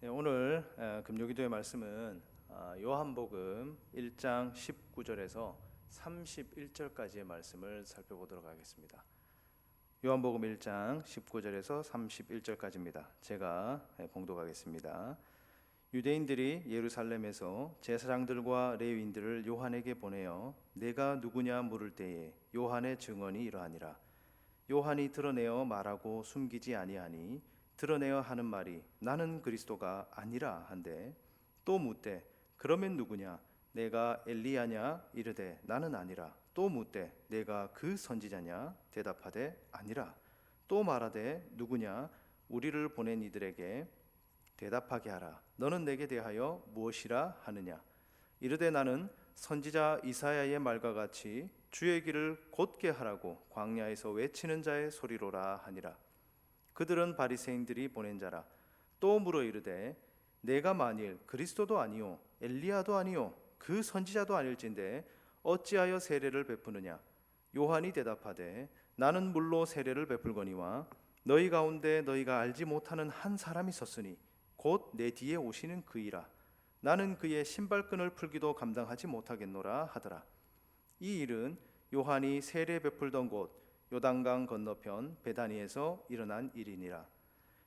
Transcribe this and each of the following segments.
네, 오늘 금요기도의 말씀은 요한복음 1장 19절에서 31절까지의 말씀을 살펴보도록 하겠습니다. 요한복음 1장 19절에서 31절까지입니다. 제가 봉독하겠습니다. 유대인들이 예루살렘에서 제사장들과 레위인들을 요한에게 보내어 내가 누구냐 물을 때에 요한의 증언이 이러하니라. 요한이 드러내어 말하고 숨기지 아니하니 드러내어 하는 말이 나는 그리스도가 아니라 한데, 또 묻되 그러면 누구냐 내가 엘리야냐 이르되 나는 아니라, 또 묻되 내가 그 선지자냐 대답하되 아니라, 또 말하되 누구냐 우리를 보낸 이들에게 대답하게 하라. 너는 내게 대하여 무엇이라 하느냐 이르되 나는 선지자 이사야의 말과 같이 주의 길을 곧게 하라고 광야에서 외치는 자의 소리로라 하니라. 그들은 바리새인들이 보낸 자라. 또 물어 이르되 내가 만일 그리스도도 아니요 엘리야도 아니요 그 선지자도 아닐진데 어찌하여 세례를 베푸느냐. 요한이 대답하되 나는 물로 세례를 베풀거니와 너희 가운데 너희가 알지 못하는 한 사람이 섰으니 곧 내 뒤에 오시는 그이라. 나는 그의 신발끈을 풀기도 감당하지 못하겠노라 하더라. 이 일은 요한이 세례 베풀던 곳 요단강 건너편 베다니에서 일어난 일이니라.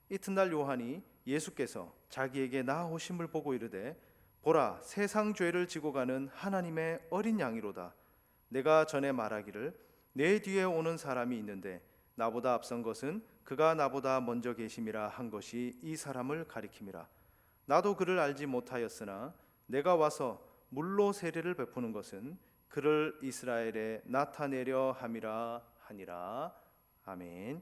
이튿날 요한이 예수께서 자기에게 나아오심을 보고 이르되 보라, 세상 죄를 지고 가는 하나님의 어린 양이로다. 내가 전에 말하기를 내 뒤에 오는 사람이 있는데 나보다 앞선 것은 그가 나보다 먼저 계심이라 한 것이 이 사람을 가리킴이라. 나도 그를 알지 못하였으나 내가 와서 물로 세례를 베푸는 것은 그를 이스라엘에 나타내려 함이라 하니라. 아멘.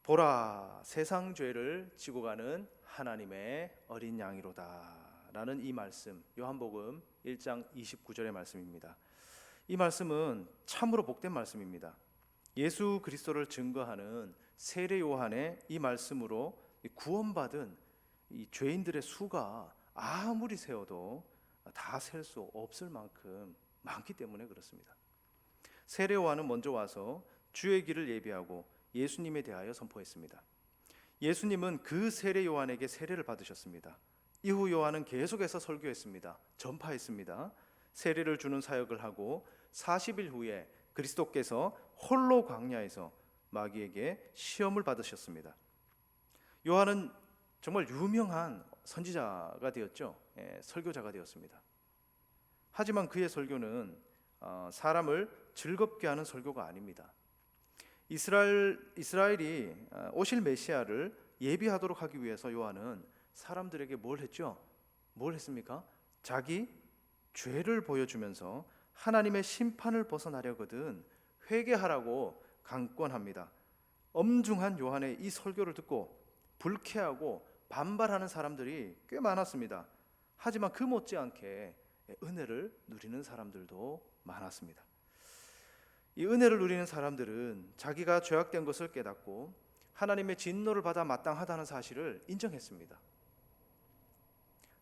보라, 세상 죄를 지고 가는 하나님의 어린 양이로다 라는 이 말씀, 요한복음 1장 29절의 말씀입니다. 이 말씀은 참으로 복된 말씀입니다. 예수 그리스도를 증거하는 세례 요한의 이 말씀으로 구원받은 이 죄인들의 수가 아무리 세어도 다 셀 수 없을 만큼 많기 때문에 그렇습니다. 세례 요한은 먼저 와서 주의 길을 예비하고 예수님에 대하여 선포했습니다. 예수님은 그 세례 요한에게 세례를 받으셨습니다. 이후 요한은 계속해서 설교했습니다. 전파했습니다. 세례를 주는 사역을 하고 40일 후에 그리스도께서 홀로 광야에서 마귀에게 시험을 받으셨습니다. 요한은 정말 유명한 선지자가 되었죠. 설교자가 되었습니다. 하지만 그의 설교는 사람을 즐겁게 하는 설교가 아닙니다. 이스라엘이 오실 메시아를 예비하도록 하기 위해서 요한은 사람들에게 뭘 했죠? 뭘 했습니까? 자기 죄를 보여주면서 하나님의 심판을 벗어나려거든 회개하라고 강권합니다. 엄중한 요한의 이 설교를 듣고 불쾌하고 반발하는 사람들이 꽤 많았습니다. 하지만 그 못지않게 은혜를 누리는 사람들도 많았습니다. 이 은혜를 누리는 사람들은 자기가 죄악된 것을 깨닫고 하나님의 진노를 받아 마땅하다는 사실을 인정했습니다.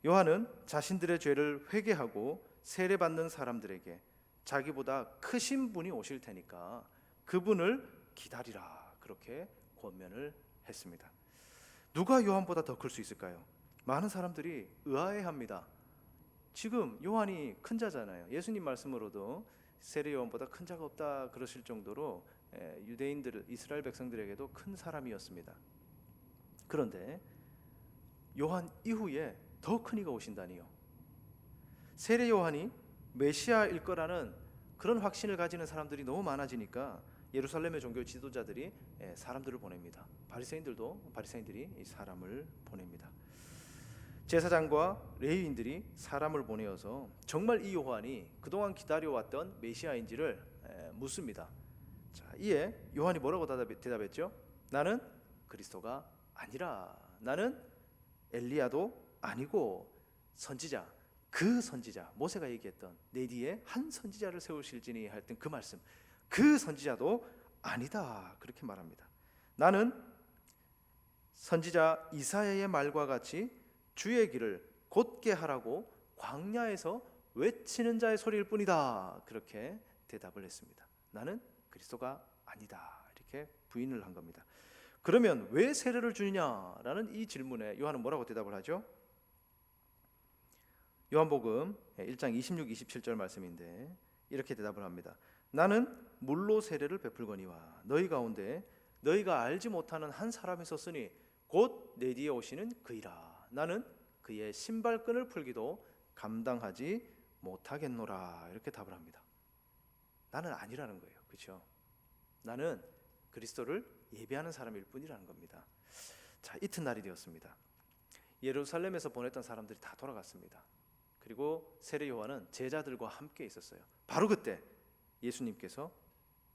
요한은 자신들의 죄를 회개하고 세례받는 사람들에게 자기보다 크신 분이 오실 테니까 그분을 기다리라, 그렇게 권면을 했습니다. 누가 요한보다 더 클 수 있을까요? 많은 사람들이 의아해합니다. 지금 요한이 큰 자잖아요. 예수님 말씀으로도 세례 요한보다 큰 자가 없다 그러실 정도로 유대인들, 이스라엘 백성들에게도 큰 사람이었습니다. 그런데 요한 이후에 더 큰 이가 오신다니요. 세례 요한이 메시아일 거라는 그런 확신을 가지는 사람들이 너무 많아지니까 예루살렘의 종교 지도자들이 사람들을 보냅니다. 바리새인들이 이 사람을 보냅니다. 제사장과 레위인들이 사람을 보내어서 정말 이 요한이 그동안 기다려왔던 메시아인지를 묻습니다. 자, 이에 요한이 뭐라고 대답했죠? 나는 그리스도가 아니라, 나는 엘리야도 아니고 선지자, 그 선지자, 모세가 얘기했던 내 뒤에 한 선지자를 세우실지니 했던 그 말씀, 그 선지자도 아니다, 그렇게 말합니다. 나는 선지자 이사야의 말과 같이 주의 길을 곧게 하라고 광야에서 외치는 자의 소리일 뿐이다, 그렇게 대답을 했습니다. 나는 그리스도가 아니다, 이렇게 부인을 한 겁니다. 그러면 왜 세례를 주느냐라는 이 질문에 요한은 뭐라고 대답을 하죠? 요한복음 1장 26, 27절 말씀인데 이렇게 대답을 합니다. 나는 물로 세례를 베풀거니와 너희 가운데 너희가 알지 못하는 한 사람이 있었으니 곧 내 뒤에 오시는 그이라. 나는 그의 신발끈을 풀기도 감당하지 못하겠노라. 이렇게 답을 합니다. 나는 아니라는 거예요. 그렇죠? 나는 그리스도를 예배하는 사람일 뿐이라는 겁니다. 자, 이튿날이 되었습니다. 예루살렘에서 보냈던 사람들이 다 돌아갔습니다. 그리고 세례 요한은 제자들과 함께 있었어요. 바로 그때 예수님께서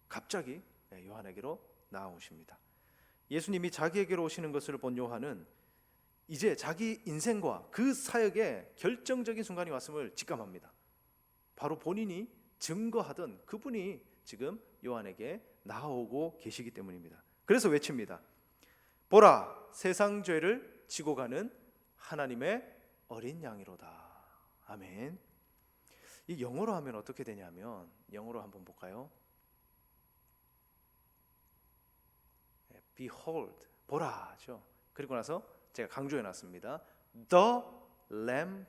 갑자기 요한에게로 나아오십니다. 예수님이 자기에게로 오시는 것을 본 요한은 이제 자기 인생과 그 사역에 결정적인 순간이 왔음을 직감합니다. 바로 본인이 증거하던 그분이 지금 요한에게 나아오고 계시기 때문입니다. 그래서 외칩니다. 보라, 세상 죄를 지고 가는 하나님의 어린 양이로다. 아멘. 이 영어로 하면 어떻게 되냐면, 영어로 한번 볼까요? Behold, 보라죠. 그리고 나서 제가 강조해 놨습니다. The Lamb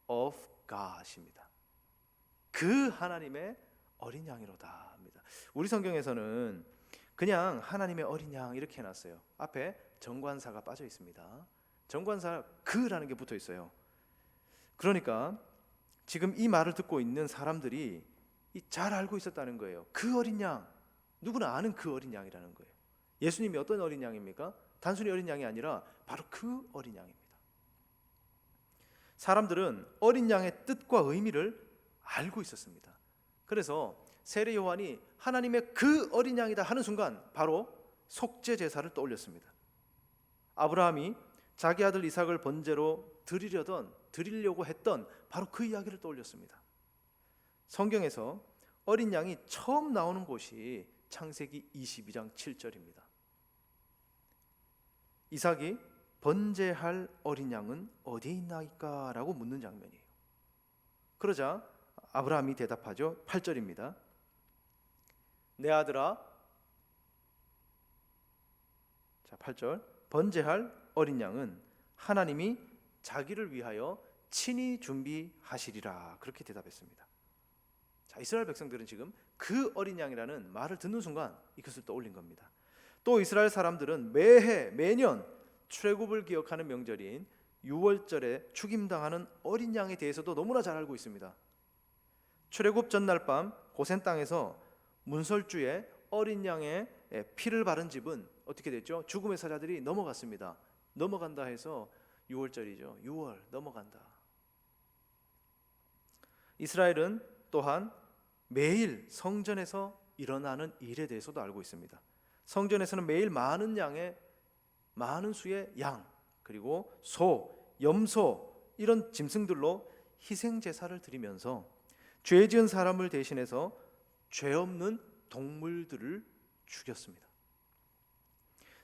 of God입니다. 그 하나님의 어린 양이로다 합니다. 우리 성경에서는 그냥 하나님의 어린 양 이렇게 해놨어요. 앞에 정관사가 빠져 있습니다. 정관사 그라는 게 붙어 있어요. 그러니까 지금 이 말을 듣고 있는 사람들이 잘 알고 있었다는 거예요. 그 어린 양, 누구나 아는 그 어린 양이라는 거예요. 예수님이 어떤 어린 양입니까? 단순히 어린 양이 아니라 바로 그 어린 양입니다. 사람들은 어린 양의 뜻과 의미를 알고 있었습니다. 그래서 세례 요한이 하나님의 그 어린 양이다 하는 순간 바로 속죄 제사를 떠올렸습니다. 아브라함이 자기 아들 이삭을 번제로 드리려고 했던 바로 그 이야기를 떠올렸습니다. 성경에서 어린 양이 처음 나오는 곳이 창세기 22장 7절입니다. 이삭이 번제할 어린 양은 어디에 있나이까? 라고 묻는 장면이에요. 그러자 아브라함이 대답하죠. 8절입니다. 내 아들아, 자 8절, 번제할 어린 양은 하나님이 자기를 위하여 친히 준비하시리라. 그렇게 대답했습니다. 자, 이스라엘 백성들은 지금 그 어린 양이라는 말을 듣는 순간 이것을 떠올린 겁니다. 또 이스라엘 사람들은 매년 출애굽을 기억하는 명절인 유월절에 죽임당하는 어린 양에 대해서도 너무나 잘 알고 있습니다. 출애굽 전날 밤 고센 땅에서 문설주에 어린 양의 피를 바른 집은 어떻게 됐죠? 죽음의 사자들이 넘어갔습니다. 넘어간다 해서 유월절이죠. 6월 넘어간다. 이스라엘은 또한 매일 성전에서 일어나는 일에 대해서도 알고 있습니다. 성전에서는 매일 많은 수의 양, 그리고 소, 염소 이런 짐승들로 희생 제사를 드리면서 죄 지은 사람을 대신해서 죄 없는 동물들을 죽였습니다.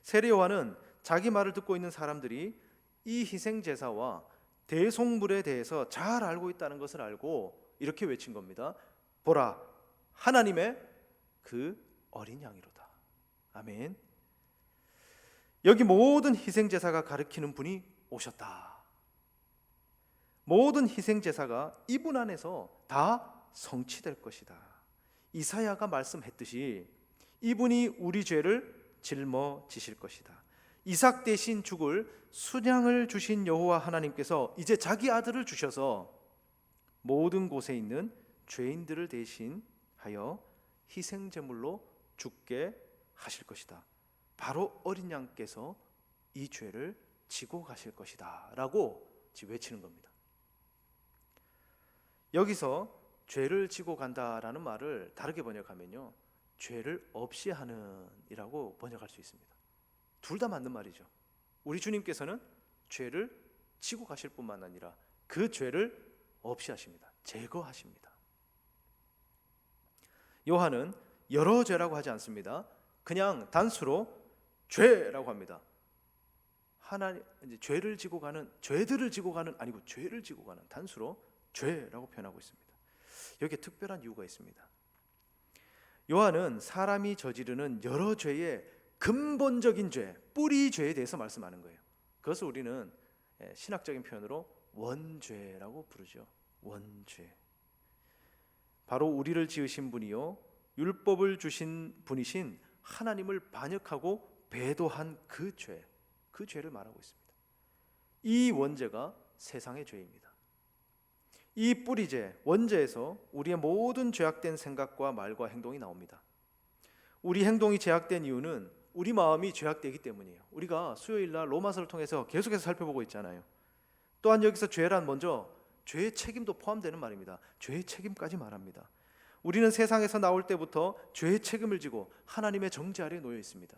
세례 요한은 자기 말을 듣고 있는 사람들이 이 희생 제사와 대속물에 대해서 잘 알고 있다는 것을 알고 이렇게 외친 겁니다. 보라, 하나님의 그 어린 양이로다. 아멘. 여기 모든 희생 제사가 가리키는 분이 오셨다. 모든 희생 제사가 이분 안에서 다 성취될 것이다. 이사야가 말씀했듯이 이분이 우리 죄를 짊어지실 것이다. 이삭 대신 죽을 순양을 주신 여호와 하나님께서 이제 자기 아들을 주셔서 모든 곳에 있는 죄인들을 대신하여 희생 제물로 죽게 하실 것이다. 바로 어린 양께서 이 죄를 지고 가실 것이다 라고 외치는 겁니다. 여기서 죄를 지고 간다라는 말을 다르게 번역하면요, 죄를 없이 하는 이라고 번역할 수 있습니다. 둘 다 맞는 말이죠. 우리 주님께서는 죄를 지고 가실 뿐만 아니라 그 죄를 없이 하십니다. 제거하십니다. 요한은 여러 죄라고 하지 않습니다. 그냥 단수로 죄라고 합니다. 이제 죄들을 지고 가는 아니고 죄를 지고 가는 단수로 죄라고 표현하고 있습니다. 여기에 특별한 이유가 있습니다. 요한은 사람이 저지르는 여러 죄의 근본적인 죄, 뿌리 죄에 대해서 말씀하는 거예요. 그것을 우리는 신학적인 표현으로 원죄라고 부르죠. 원죄. 바로 우리를 지으신 분이요 율법을 주신 분이신 하나님을 반역하고 배도한 그 죄, 그 죄를 말하고 있습니다. 이 원죄가 세상의 죄입니다. 이 뿌리죄, 원죄에서 우리의 모든 죄악된 생각과 말과 행동이 나옵니다. 우리 행동이 죄악된 이유는 우리 마음이 죄악되기 때문이에요. 우리가 수요일날 로마서를 통해서 계속해서 살펴보고 있잖아요. 또한 여기서 죄란 먼저 죄의 책임도 포함되는 말입니다. 죄의 책임까지 말합니다. 우리는 세상에서 나올 때부터 죄의 책임을 지고 하나님의 정죄 아래에 놓여 있습니다.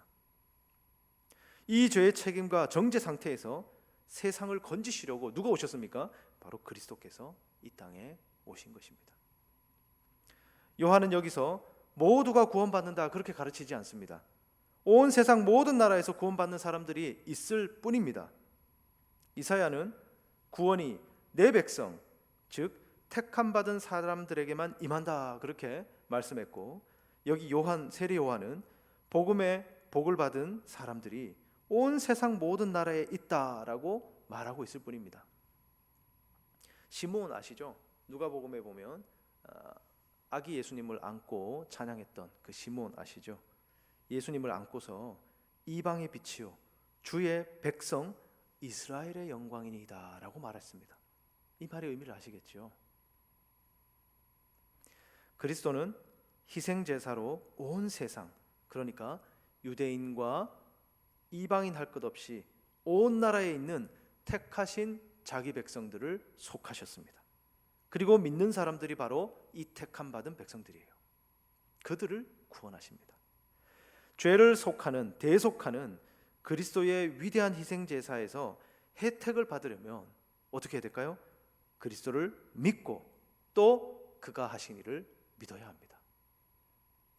이 죄의 책임과 정죄 상태에서 세상을 건지시려고 누가 오셨습니까? 바로 그리스도께서 이 땅에 오신 것입니다. 요한은 여기서 모두가 구원받는다 그렇게 가르치지 않습니다. 온 세상 모든 나라에서 구원받는 사람들이 있을 뿐입니다. 이사야는 구원이 내 백성, 즉 택함 받은 사람들에게만 임한다 그렇게 말씀했고, 여기 세례 요한은 복음의 복을 받은 사람들이 온 세상 모든 나라에 있다라고 말하고 있을 뿐입니다. 시므온 아시죠? 누가복음에 보면 아기 예수님을 안고 찬양했던 그 시므온 아시죠? 예수님을 안고서 이방의 빛이요 주의 백성 이스라엘의 영광이니이다 라고 말했습니다. 이 말의 의미를 아시겠죠? 그리스도는 희생제사로 온 세상, 그러니까 유대인과 이방인 할 것 없이 온 나라에 있는 택하신 자기 백성들을 속하셨습니다. 그리고 믿는 사람들이 바로 이 택함 받은 백성들이에요. 그들을 구원하십니다. 죄를 속하는, 대속하는 그리스도의 위대한 희생제사에서 혜택을 받으려면 어떻게 해야 될까요? 그리스도를 믿고 또 그가 하신 일을 믿어야 합니다.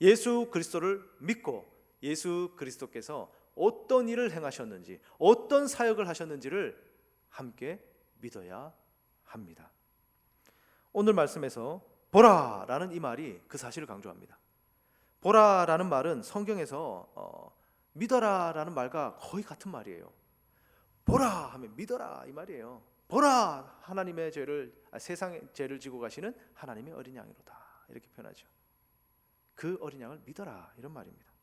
예수 그리스도를 믿고 예수 그리스도께서 어떤 일을 행하셨는지, 어떤 사역을 하셨는지를 함께 믿어야 합니다. 오늘 말씀에서 보라 라는 이 말이 그 사실을 강조합니다. 보라 라는 말은 성경에서 믿어라 라는 말과 거의 같은 말이에요. 보라 하면 믿어라 이 말이에요. 보라 하나님의 세상의 죄를 지고 가시는 하나님의 어린 양이로다 이렇게 표현하죠. 그 어린 양을 믿어라 이런 말입니다.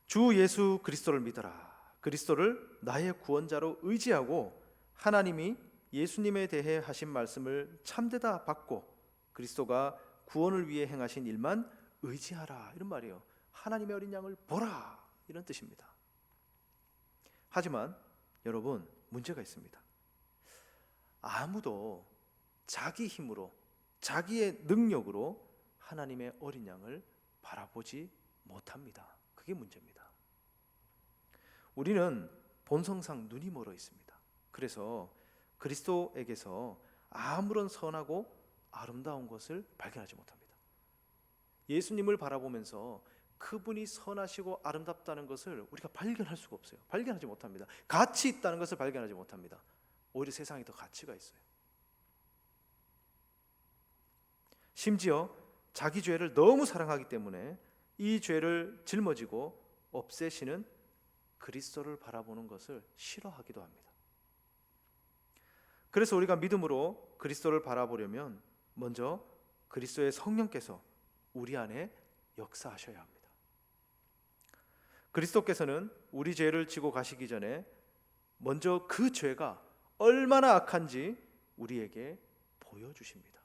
주 예수 그리스도를 믿어라. 그리스도를 나의 구원자로 의지하고 하나님이 예수님에 대해 하신 말씀을 참되다 받고 그리스도가 구원을 위해 행하신 일만 의지하라 이런 말이에요. 하나님의 어린 양을 보라 이런 뜻입니다. 하지만 여러분 문제가 있습니다. 아무도 자기 힘으로 자기의 능력으로 하나님의 어린 양을 바라보지 못합니다. 그게 문제입니다. 우리는 본성상 눈이 멀어 있습니다. 그래서 그리스도에게서 아무런 선하고 아름다운 것을 발견하지 못합니다. 예수님을 바라보면서 그분이 선하시고 아름답다는 것을 우리가 발견할 수가 없어요. 발견하지 못합니다. 가치 있다는 것을 발견하지 못합니다. 오히려 세상에 더 가치가 있어요. 심지어 자기 죄를 너무 사랑하기 때문에 이 죄를 짊어지고 없애시는 그리스도를 바라보는 것을 싫어하기도 합니다. 그래서 우리가 믿음으로 그리스도를 바라보려면 먼저 그리스도의 성령께서 우리 안에 역사하셔야 합니다. 그리스도께서는 우리 죄를 지고 가시기 전에 먼저 그 죄가 얼마나 악한지 우리에게 보여주십니다.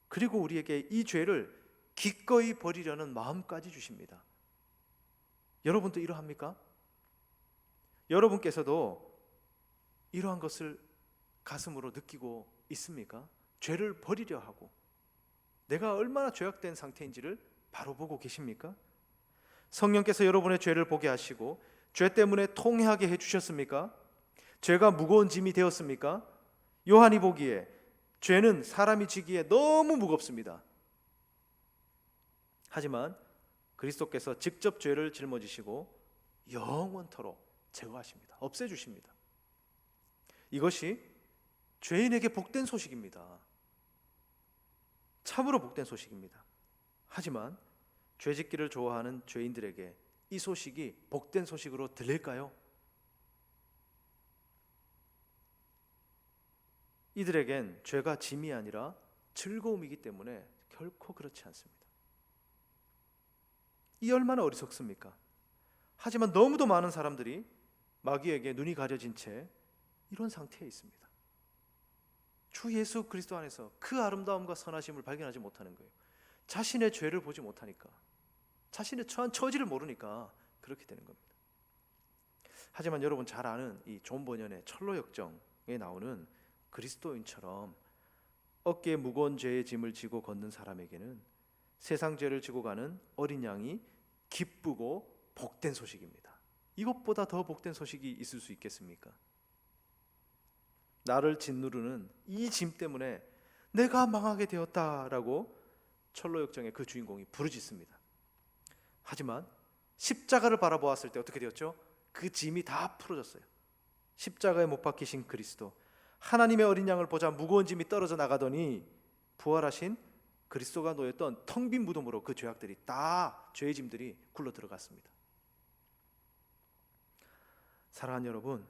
그리고 우리에게 이 죄를 기꺼이 버리려는 마음까지 주십니다. 여러분도 이러합니까? 여러분께서도 이러한 것을 가슴으로 느끼고 있습니까? 죄를 버리려 하고 내가 얼마나 죄악된 상태인지를 바로 보고 계십니까? 성령께서 여러분의 죄를 보게 하시고 죄 때문에 통회하게 해주셨습니까? 죄가 무거운 짐이 되었습니까? 요한이 보기에 죄는 사람이 지기에 너무 무겁습니다. 하지만 그리스도께서 직접 죄를 짊어지시고 영원토록 제거하십니다. 없애주십니다. 이것이 죄인에게 복된 소식입니다. 참으로 복된 소식입니다. 하지만 죄짓기를 좋아하는 죄인들에게 이 소식이 복된 소식으로 들릴까요? 이들에겐 죄가 짐이 아니라 즐거움이기 때문에 결코 그렇지 않습니다. 이 얼마나 어리석습니까? 하지만 너무도 많은 사람들이 마귀에게 눈이 가려진 채 이런 상태에 있습니다. 주 예수 그리스도 안에서 그 아름다움과 선하심을 발견하지 못하는 거예요. 자신의 죄를 보지 못하니까, 자신의 처한 처지를 모르니까 그렇게 되는 겁니다. 하지만 여러분 잘 아는 이 존 버년의 철로 역정에 나오는 그리스도인처럼 어깨에 무거운 죄의 짐을 지고 걷는 사람에게는 세상 죄를 지고 가는 어린 양이 기쁘고 복된 소식입니다. 이것보다 더 복된 소식이 있을 수 있겠습니까? 나를 짓누르는 이 짐 때문에 내가 망하게 되었다라고 철로 역정의 그 주인공이 부르짖습니다. 하지만 십자가를 바라보았을 때 어떻게 되었죠? 그 짐이 다 풀어졌어요. 십자가에 못 박히신 그리스도, 하나님의 어린 양을 보자 무거운 짐이 떨어져 나가더니 부활하신 그리스도가 놓였던 텅 빈 무덤으로 그 죄악들이 다, 죄의 짐들이 굴러 들어갔습니다. 사랑하는 여러분,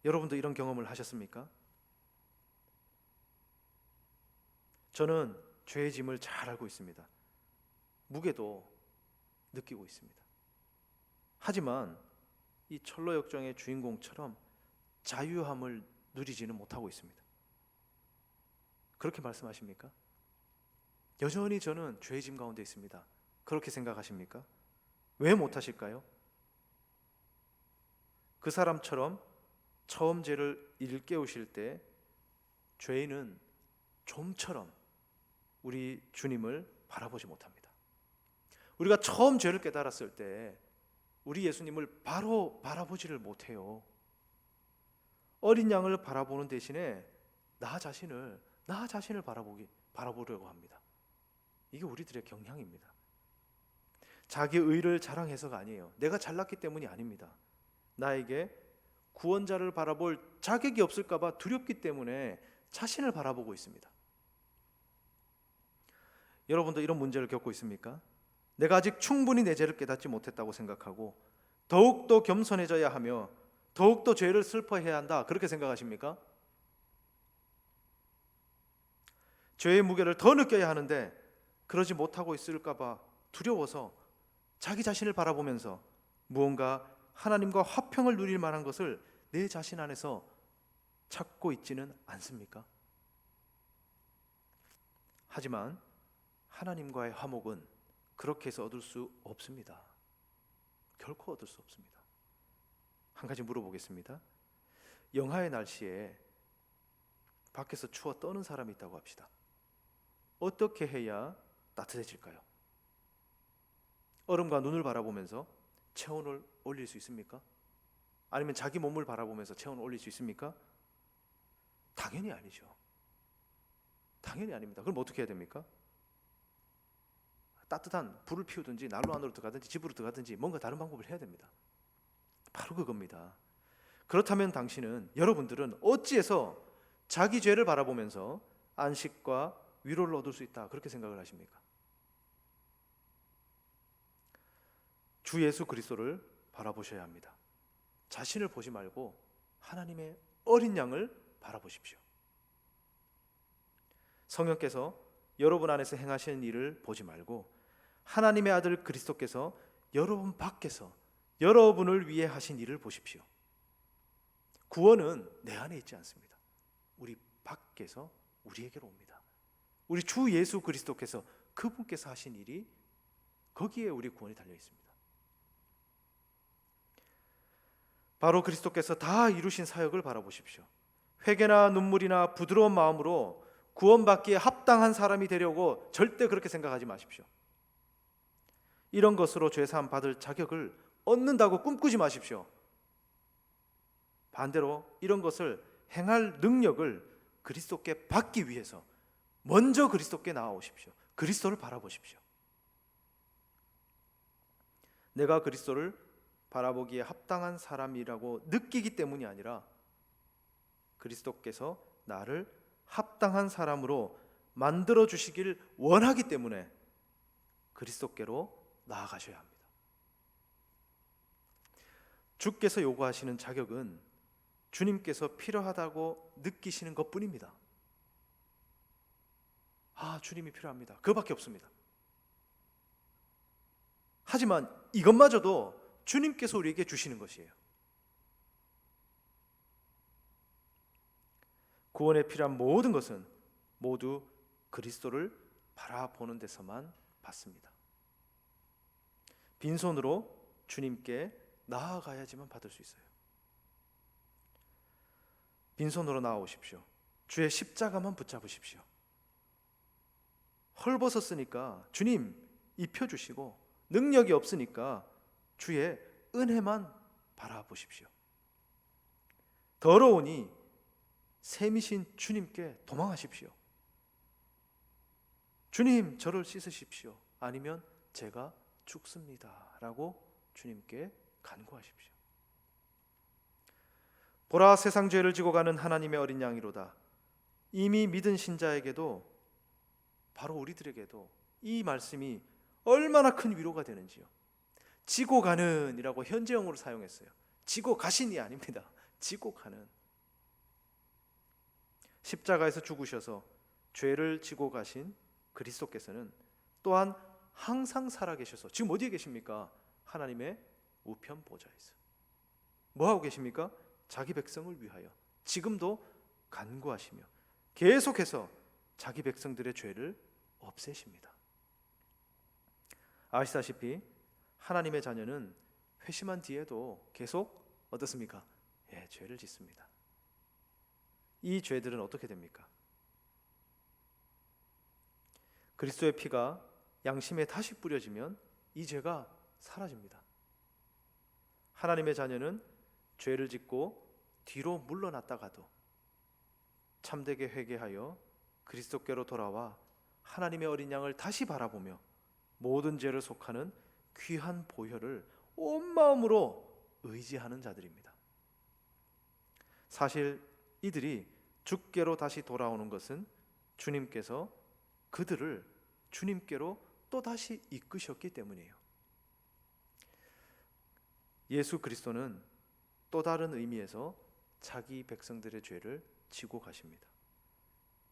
여러분도 이런 경험을 하셨습니까? 저는 죄의 짐을 잘 알고 있습니다. 무게도 느끼고 있습니다. 하지만 이 철로 역정의 주인공처럼 자유함을 누리지는 못하고 있습니다. 그렇게 말씀하십니까? 여전히 저는 죄의 짐 가운데 있습니다. 그렇게 생각하십니까? 왜 못하실까요? 그 사람처럼 처음 죄를 일깨우실 때 죄인은 좀처럼 우리 주님을 바라보지 못합니다. 우리가 처음 죄를 깨달았을 때 우리 예수님을 바로 바라보지를 못해요. 어린 양을 바라보는 대신에 나 자신을 바라보려고 합니다. 이게 우리들의 경향입니다. 자기 의를 자랑해서가 아니에요. 내가 잘났기 때문이 아닙니다. 나에게 구원자를 바라볼 자격이 없을까 봐 두렵기 때문에 자신을 바라보고 있습니다. 여러분도 이런 문제를 겪고 있습니까? 내가 아직 충분히 내 죄를 깨닫지 못했다고 생각하고 더욱더 겸손해져야 하며 더욱더 죄를 슬퍼해야 한다, 그렇게 생각하십니까? 죄의 무게를 더 느껴야 하는데 그러지 못하고 있을까 봐 두려워서 자기 자신을 바라보면서 무언가 하나님과 화평을 누릴 만한 것을 내 자신 안에서 찾고 있지는 않습니까? 하지만 하나님과의 화목은 그렇게 해서 얻을 수 없습니다. 결코 얻을 수 없습니다. 한 가지 물어보겠습니다. 영하의 날씨에 밖에서 추워 떠는 사람이 있다고 합시다. 어떻게 해야 따뜻해질까요? 얼음과 눈을 바라보면서 체온을 올릴 수 있습니까? 아니면 자기 몸을 바라보면서 체온을 올릴 수 있습니까? 당연히 아니죠. 당연히 아닙니다. 그럼 어떻게 해야 됩니까? 따뜻한 불을 피우든지 난로 안으로 들어가든지 집으로 들어가든지 뭔가 다른 방법을 해야 됩니다. 바로 그겁니다. 그렇다면 당신은, 여러분들은 어찌해서 자기 죄를 바라보면서 안식과 위로를 얻을 수 있다, 그렇게 생각을 하십니까? 주 예수 그리스도를 바라보셔야 합니다. 자신을 보지 말고 하나님의 어린 양을 바라보십시오. 성령께서 여러분 안에서 행하시는 일을 보지 말고 하나님의 아들 그리스도께서 여러분 밖에서 여러분을 위해 하신 일을 보십시오. 구원은 내 안에 있지 않습니다. 우리 밖에서 우리에게로 옵니다. 우리 주 예수 그리스도께서, 그분께서 하신 일이, 거기에 우리 구원이 달려 있습니다. 바로 그리스도께서 다 이루신 사역을 바라보십시오. 회개나 눈물이나 부드러운 마음으로 구원받기에 합당한 사람이 되려고 절대 그렇게 생각하지 마십시오. 이런 것으로 죄사함 받을 자격을 얻는다고 꿈꾸지 마십시오. 반대로 이런 것을 행할 능력을 그리스도께 받기 위해서 먼저 그리스도께 나아오십시오. 그리스도를 바라보십시오. 내가 그리스도를 바라보기에 합당한 사람이라고 느끼기 때문이 아니라 그리스도께서 나를 합당한 사람으로 만들어 주시길 원하기 때문에 그리스도께로 나아가셔야 합니다. 주께서 요구하시는 자격은 주님께서 필요하다고 느끼시는 것뿐입니다. 주님이 필요합니다. 그거밖에 없습니다. 하지만 이것마저도 주님께서 우리에게 주시는 것이에요. 구원에 필요한 모든 것은 모두 그리스도를 바라보는 데서만 받습니다. 빈손으로 주님께 나아가야지만 받을 수 있어요. 빈손으로 나아오십시오. 주의 십자가만 붙잡으십시오. 헐벗었으니까 주님 입혀주시고, 능력이 없으니까 주의 은혜만 바라보십시오. 더러우니 셈이신 주님께 도망하십시오. 주님, 저를 씻으십시오. 아니면 제가 죽습니다 라고 주님께 간구하십시오. 보라, 세상 죄를 지고 가는 하나님의 어린 양이로다. 이미 믿은 신자에게도, 바로 우리들에게도 이 말씀이 얼마나 큰 위로가 되는지요. 지고 가는 이라고 현재형으로 사용했어요. 지고 가신이 아닙니다. 지고 가는. 십자가에서 죽으셔서 죄를 지고 가신 그리스도께서는 또한 항상 살아계셔서 지금 어디에 계십니까? 하나님의 우편 보좌에서. 뭐하고 계십니까? 자기 백성을 위하여 지금도 간구하시며 계속해서 자기 백성들의 죄를 없애십니다. 아시다시피 하나님의 자녀는 회심한 뒤에도 계속 어떻습니까? 죄를 짓습니다. 이 죄들은 어떻게 됩니까? 그리스도의 피가 양심에 다시 뿌려지면 이 죄가 사라집니다. 하나님의 자녀는 죄를 짓고 뒤로 물러났다가도 참되게 회개하여 그리스도께로 돌아와 하나님의 어린 양을 다시 바라보며 모든 죄를 속하는 귀한 보혈을 온 마음으로 의지하는 자들입니다. 사실 이들이 주께로 다시 돌아오는 것은 주님께서 그들을 주님께로 또다시 이끄셨기 때문이에요. 예수 그리스도는 또 다른 의미에서 자기 백성들의 죄를 지고 가십니다.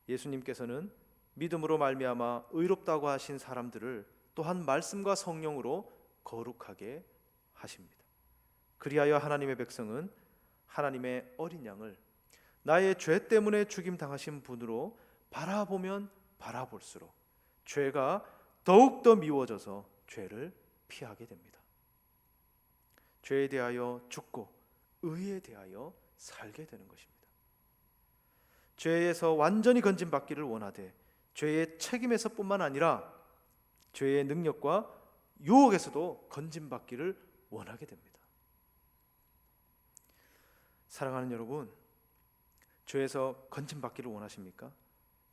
예수님께서는 믿음으로 말미암아 의롭다고 하신 사람들을 또한 말씀과 성령으로 거룩하게 하십니다. 그리하여 하나님의 백성은 하나님의 어린 양을 나의 죄 때문에 죽임 당하신 분으로 바라보면 바라볼수록 죄가 더욱더 미워져서 죄를 피하게 됩니다. 죄에 대하여 죽고 의에 대하여 살게 되는 것입니다. 죄에서 완전히 건진받기를 원하되 죄의 책임에서뿐만 아니라 죄의 능력과 유혹에서도 건진받기를 원하게 됩니다. 사랑하는 여러분, 죄에서 건진받기를 원하십니까?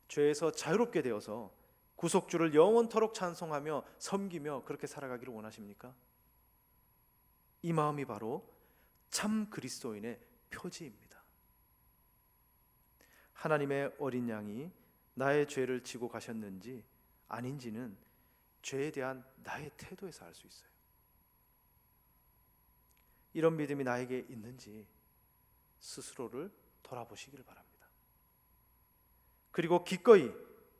죄에서 자유롭게 되어서 구속주를 영원토록 찬송하며 섬기며 그렇게 살아가기를 원하십니까? 이 마음이 바로 참 그리스도인의 표지입니다. 하나님의 어린 양이 나의 죄를 지고 가셨는지 아닌지는 죄에 대한 나의 태도에서 알 수 있어요. 이런 믿음이 나에게 있는지 스스로를 돌아보시기를 바랍니다. 그리고 기꺼이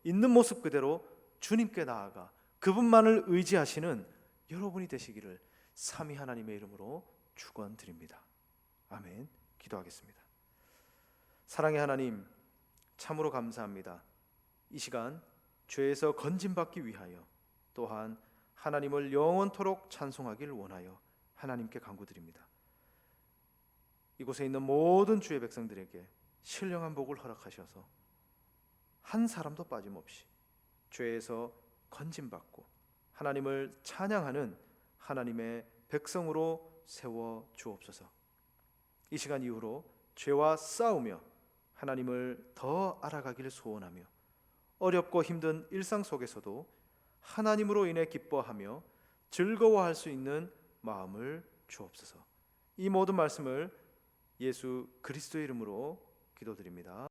있는 모습 그대로 주님께 나아가 그분만을 의지하시는 여러분이 되시기를 삼위 하나님의 이름으로 축원드립니다. 아멘. 기도하겠습니다. 사랑의 하나님, 참으로 감사합니다. 이 시간 죄에서 건진받기 위하여 또한 하나님을 영원토록 찬송하기를 원하여 하나님께 간구드립니다. 이곳에 있는 모든 주의 백성들에게 신령한 복을 허락하셔서 한 사람도 빠짐없이 죄에서 건진받고 하나님을 찬양하는 하나님의 백성으로 세워 주옵소서. 이 시간 이후로 죄와 싸우며 하나님을 더 알아가기를 소원하며 어렵고 힘든 일상 속에서도 하나님으로 인해 기뻐하며 즐거워할 수 있는 마음을 주옵소서. 이 모든 말씀을 예수 그리스도의 이름으로 기도드립니다.